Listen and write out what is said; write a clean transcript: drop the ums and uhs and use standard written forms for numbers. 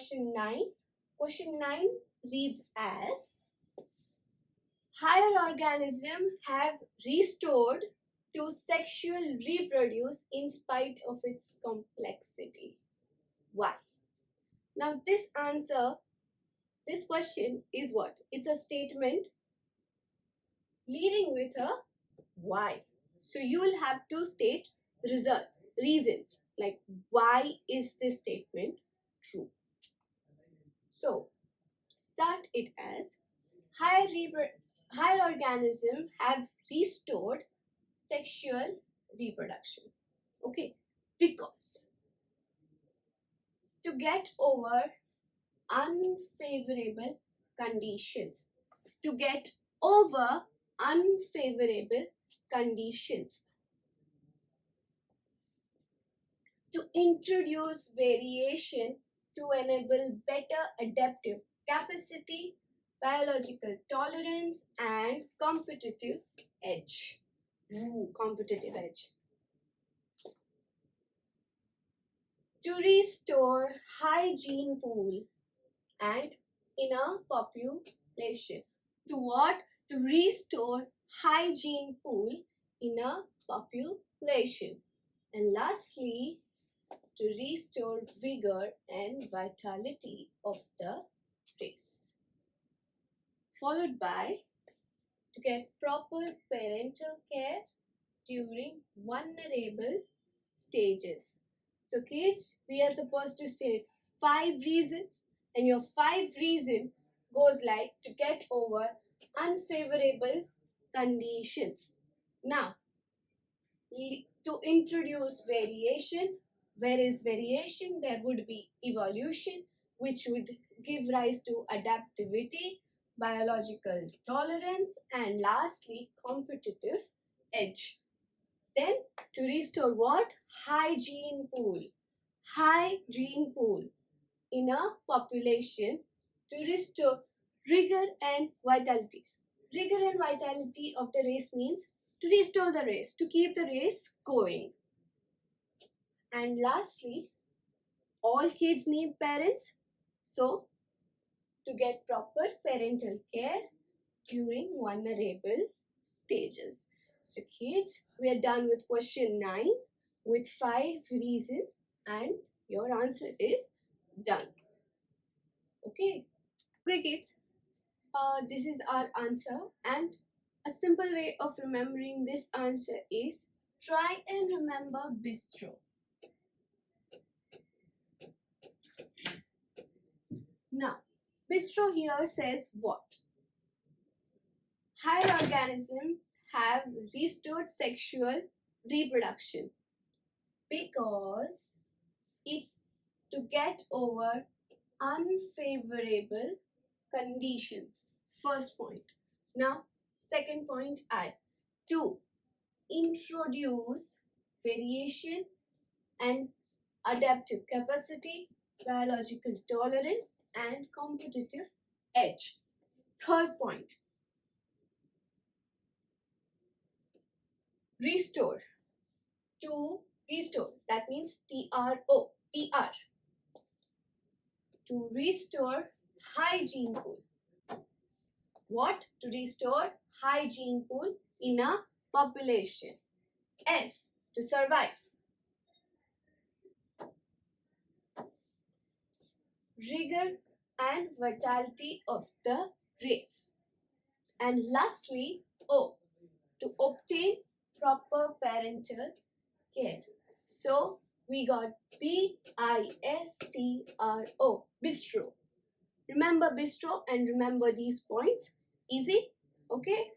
question 9. Question 9 reads as, higher organisms have restored to sexual reproduce in spite of its complexity. Why? Now this question is what? It's a statement leading with a why. So you will have to state reasons, like why is this statement true. So start it as, higher organisms have restored sexual reproduction. Okay, because to get over unfavorable conditions, to get over unfavorable conditions, to introduce variation to enable better adaptive capacity, biological tolerance, and competitive edge. Competitive edge. To restore high gene pool and in a population. To what? To restore high gene pool in a population. And lastly, to restore vigor and vitality of the race. Followed by, to get proper parental care during vulnerable stages. So kids, we are supposed to state 5 reasons, and your 5 reason goes like, to get over unfavorable conditions. Now, to introduce variation. Where is variation? There would be evolution, which would give rise to adaptivity, biological tolerance, and lastly, competitive edge. Then, to restore what? High gene pool. High gene pool in a population, to restore rigor and vitality. Rigor and vitality of the race means to restore the race, to keep the race going. And lastly, all kids need parents. So, to get proper parental care during vulnerable stages. So kids, we are done with question 9 with 5 reasons, and your answer is done. Okay. Okay kids, this is our answer, and a simple way of remembering this answer is, try and remember bistro. Now, bistro here says what? Higher organisms have restored sexual reproduction because to get over unfavorable conditions. First point. Now, second point, to introduce variation and adaptive capacity, biological tolerance, and competitive edge. Third point, restore. To restore, that means TRO, TR. To restore high gene pool. What? To restore high gene pool in a population. S, to survive. Rigor and vitality of the race. And lastly, O, to obtain proper parental care. So we got BISTRO, bistro. Remember bistro and remember these points. Easy? Okay.